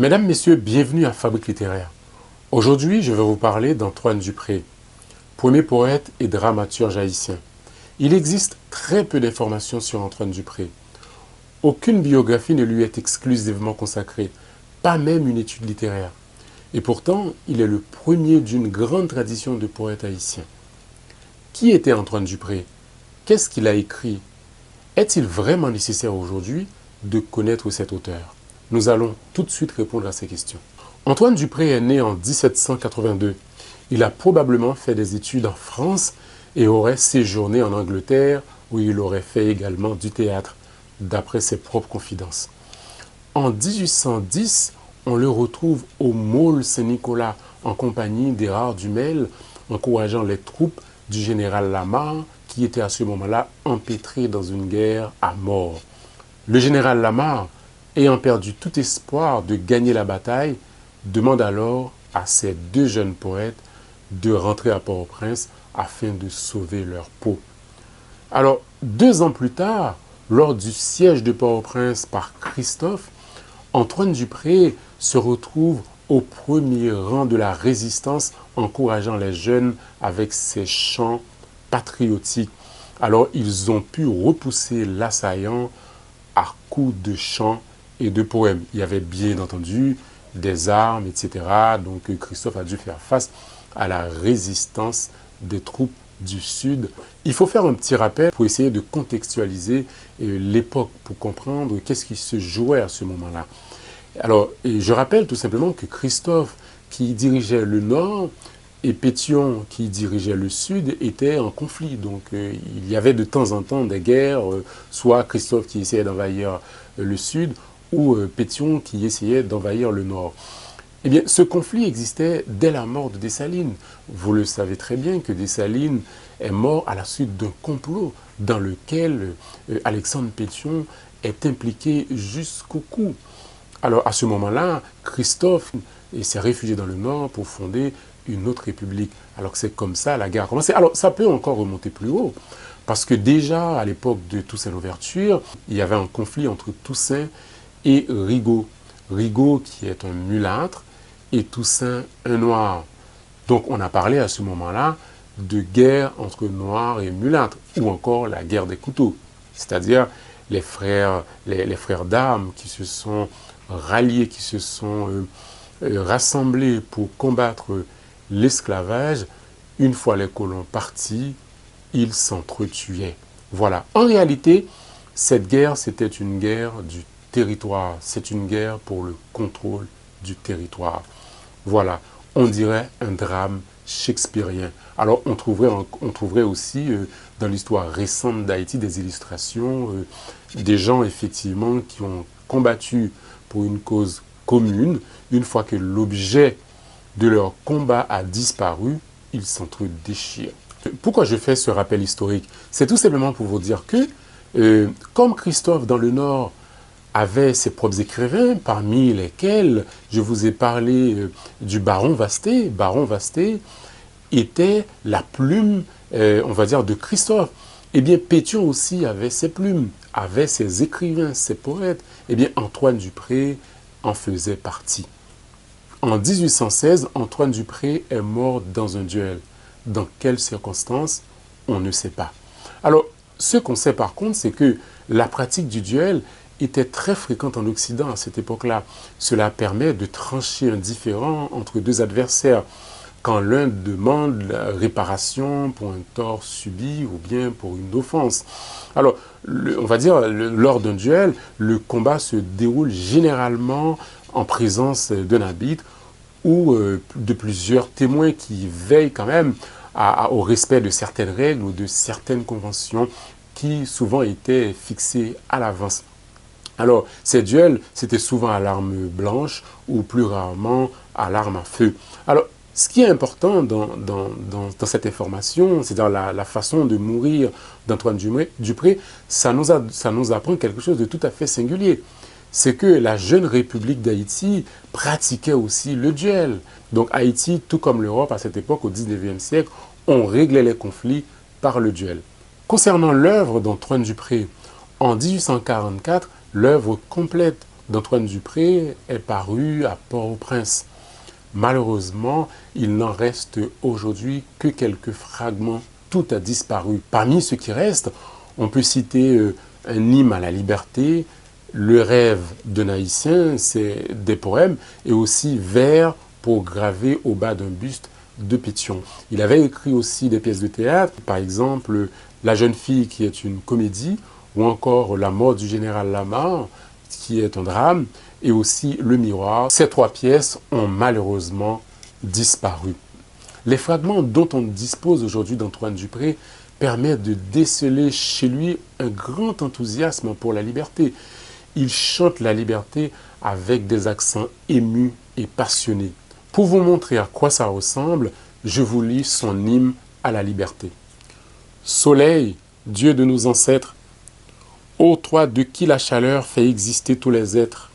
Mesdames, Messieurs, bienvenue à Fabrique littéraire. Aujourd'hui, je vais vous parler d'Antoine Dupré, premier poète et dramaturge haïtien. Il existe très peu d'informations sur Antoine Dupré. Aucune biographie ne lui est exclusivement consacrée, pas même une étude littéraire. Et pourtant, il est le premier d'une grande tradition de poètes haïtiens. Qui était Antoine Dupré? Qu'est-ce qu'il a écrit? Est-il vraiment nécessaire aujourd'hui de connaître cet auteur? Nous allons tout de suite répondre à ces questions. Antoine Dupré est né en 1782. Il a probablement fait des études en France et aurait séjourné en Angleterre où il aurait fait également du théâtre, d'après ses propres confidences. En 1810, on le retrouve au Môle Saint-Nicolas en compagnie d'Érard Dumel, encourageant les troupes du général Lamarre qui était à ce moment-là empêtré dans une guerre à mort. Le général Lamarre, ayant perdu tout espoir de gagner la bataille, demande alors à ces deux jeunes poètes de rentrer à Port-au-Prince afin de sauver leur peau. Alors, 2 ans plus tard, lors du siège de Port-au-Prince par Christophe, Antoine Dupré se retrouve au premier rang de la résistance, encourageant les jeunes avec ses chants patriotiques. Alors, ils ont pu repousser l'assaillant à coups de chants et de poèmes. Il y avait bien entendu des armes, etc. Donc Christophe a dû faire face à la résistance des troupes du Sud. Il faut faire un petit rappel pour essayer de contextualiser l'époque, pour comprendre qu'est-ce qui se jouait à ce moment-là. Alors, je rappelle tout simplement que Christophe, qui dirigeait le Nord, et Pétion, qui dirigeait le Sud, étaient en conflit. Donc il y avait de temps en temps des guerres, soit Christophe qui essayait d'envahir le Sud, ou Pétion qui essayait d'envahir le Nord. Eh bien, ce conflit existait dès la mort de Dessalines. Vous le savez très bien que Dessalines est mort à la suite d'un complot dans lequel Alexandre Pétion est impliqué jusqu'au cou. Alors à ce moment-là, Christophe s'est réfugié dans le Nord pour fonder une autre république. Alors que c'est comme ça la guerre a commencé. Alors ça peut encore remonter plus haut, parce que déjà à l'époque de Toussaint Louverture, il y avait un conflit entre Toussaint et Rigaud. Rigaud qui est un mulâtre et Toussaint un noir. Donc on a parlé à ce moment-là de guerre entre noirs et mulâtres, ou encore la guerre des couteaux, c'est-à-dire les frères d'armes qui se sont ralliés, qui se sont rassemblés pour combattre l'esclavage. Une fois les colons partis, ils s'entretuaient. Voilà. En réalité, cette guerre, c'était une guerre du territoire. C'est une guerre pour le contrôle du territoire. Voilà. On dirait un drame shakespearien. Alors, on trouverait aussi dans l'histoire récente d'Haïti des illustrations des gens, effectivement, qui ont combattu pour une cause commune. Une fois que l'objet de leur combat a disparu, ils s'entre-déchirent. Pourquoi je fais ce rappel historique? C'est tout simplement pour vous dire que, comme Christophe dans le Nord avait ses propres écrivains, parmi lesquels je vous ai parlé du baron Vasté. Baron Vasté était la plume, on va dire, de Christophe. Eh bien, Pétion aussi avait ses plumes, avait ses écrivains, ses poètes. Eh bien, Antoine Dupré en faisait partie. En 1816, Antoine Dupré est mort dans un duel. Dans quelles circonstances? On ne sait pas. Alors, ce qu'on sait par contre, c'est que la pratique du duel était très fréquente en Occident à cette époque-là. Cela permet de trancher un différend entre deux adversaires quand l'un demande la réparation pour un tort subi ou bien pour une offense. Alors, on va dire, lors d'un duel, le combat se déroule généralement en présence d'un arbitre ou de plusieurs témoins qui veillent quand même au respect de certaines règles ou de certaines conventions qui souvent étaient fixées à l'avance. Alors, ces duels, c'était souvent à l'arme blanche ou plus rarement à l'arme à feu. Alors, ce qui est important dans cette information, c'est dans la façon de mourir d'Antoine Dupré, ça nous apprend quelque chose de tout à fait singulier. C'est que la jeune République d'Haïti pratiquait aussi le duel. Donc Haïti, tout comme l'Europe à cette époque, au 19e siècle, on réglait les conflits par le duel. Concernant l'œuvre d'Antoine Dupré, en 1844, l'œuvre complète d'Antoine Dupré est paru à Port-au-Prince. Malheureusement, il n'en reste aujourd'hui que quelques fragments. Tout a disparu. Parmi ceux qui restent, on peut citer un hymne à la liberté, le rêve d'un Haïtien, c'est des poèmes, et aussi vers pour graver au bas d'un buste de Pétion. Il avait écrit aussi des pièces de théâtre, par exemple La jeune fille qui est une comédie, ou encore La mort du général Lamar, qui est un drame, et aussi Le miroir. Ces trois pièces ont malheureusement disparu. Les fragments dont on dispose aujourd'hui d'Antoine Dupré permettent de déceler chez lui un grand enthousiasme pour la liberté. Il chante la liberté avec des accents émus et passionnés. Pour vous montrer à quoi ça ressemble, je vous lis son hymne à la liberté. Soleil, Dieu de nos ancêtres, ô toi de qui la chaleur fait exister tous les êtres,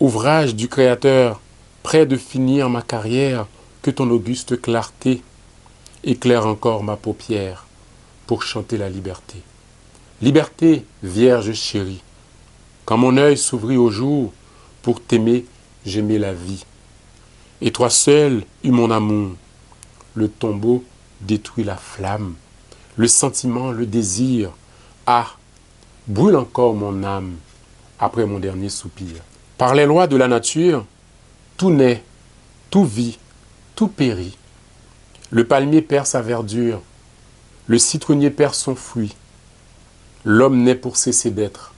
ouvrage du Créateur, près de finir ma carrière, que ton auguste clarté éclaire encore ma paupière pour chanter la liberté. Liberté, Vierge chérie, quand mon œil s'ouvrit au jour, pour t'aimer, j'aimais la vie. Et toi seul eus mon amour. Le tombeau détruit la flamme, le sentiment, le désir. Ah, brûle encore mon âme après mon dernier soupir. Par les lois de la nature, tout naît, tout vit, tout périt. Le palmier perd sa verdure, le citronnier perd son fruit. L'homme naît pour cesser d'être.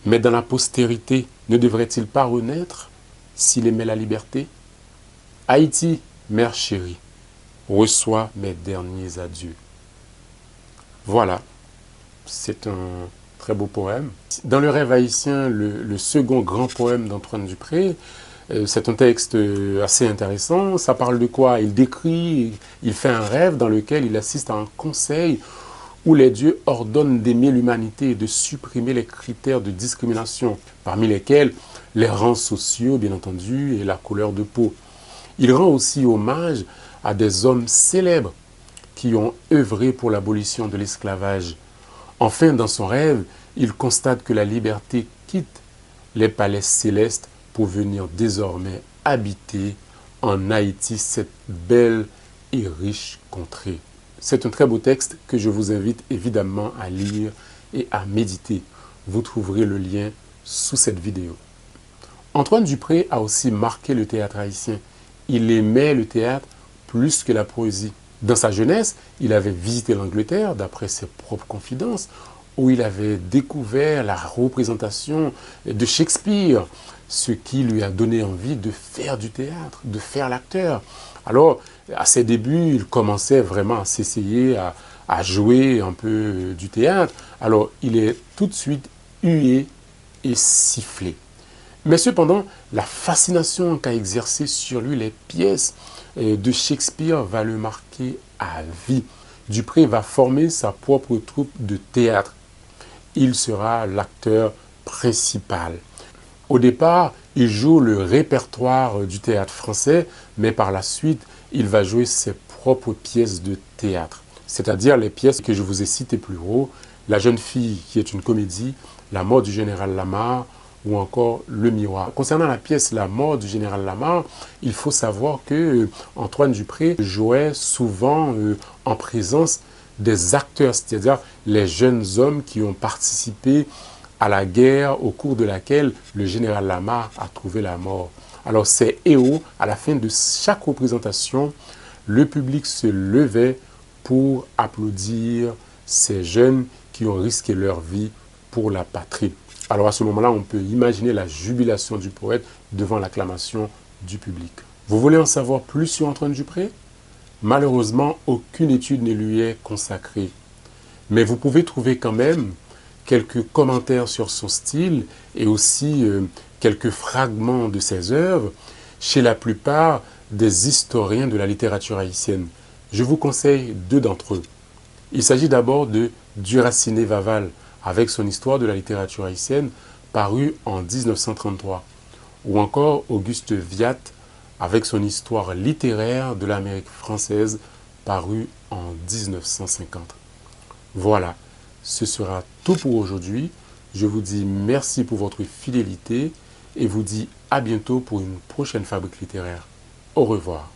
Mais dans la postérité, ne devrait-il pas renaître s'il aimait la liberté? Haïti, mère chérie, reçois mes derniers adieux. Voilà, c'est un très beau poème. Dans le rêve haïtien, le second grand poème d'Antoine Dupré, c'est un texte assez intéressant. Ça parle de quoi? Il décrit, il fait un rêve dans lequel il assiste à un conseil où les dieux ordonnent d'aimer l'humanité et de supprimer les critères de discrimination, parmi lesquels les rangs sociaux, bien entendu, et la couleur de peau. Il rend aussi hommage à des hommes célèbres qui ont œuvré pour l'abolition de l'esclavage. Enfin, dans son rêve, il constate que la liberté quitte les palais célestes pour venir désormais habiter en Haïti, cette belle et riche contrée. C'est un très beau texte que je vous invite évidemment à lire et à méditer. Vous trouverez le lien sous cette vidéo. Antoine Dupré a aussi marqué le théâtre haïtien. Il aimait le théâtre plus que la poésie. Dans sa jeunesse, il avait visité l'Angleterre, d'après ses propres confidences, où il avait découvert la représentation de Shakespeare, ce qui lui a donné envie de faire du théâtre, de faire l'acteur. Alors, à ses débuts, il commençait vraiment à s'essayer à jouer un peu du théâtre. Alors, il est tout de suite hué et sifflé. Mais cependant, la fascination qu'a exercée sur lui les pièces de Shakespeare va le marquer à vie. Dupré va former sa propre troupe de théâtre. Il sera l'acteur principal. Au départ, il joue le répertoire du théâtre français, mais par la suite, il va jouer ses propres pièces de théâtre. C'est-à-dire les pièces que je vous ai citées plus haut, La jeune fille qui est une comédie, La mort du général Lamar, ou encore Le miroir. Concernant la pièce La mort du général Lamar, il faut savoir que Antoine Dupré jouait souvent en présence des acteurs, c'est-à-dire les jeunes hommes qui ont participé à la guerre au cours de laquelle le général Lamar a trouvé la mort. Alors ces héros, à la fin de chaque représentation, le public se levait pour applaudir ces jeunes qui ont risqué leur vie pour la patrie. Alors à ce moment-là, on peut imaginer la jubilation du poète devant l'acclamation du public. Vous voulez en savoir plus sur Antoine Dupré? Malheureusement, aucune étude ne lui est consacrée. Mais vous pouvez trouver quand même quelques commentaires sur son style et aussi quelques fragments de ses œuvres chez la plupart des historiens de la littérature haïtienne. Je vous conseille deux d'entre eux. Il s'agit d'abord de Duraciné Vaval, avec son histoire de la littérature haïtienne, paru en 1933, ou encore Auguste Viat, avec son histoire littéraire de l'Amérique française, paru en 1950. Voilà, ce sera tout pour aujourd'hui. Je vous dis merci pour votre fidélité et vous dis à bientôt pour une prochaine fabrique littéraire. Au revoir.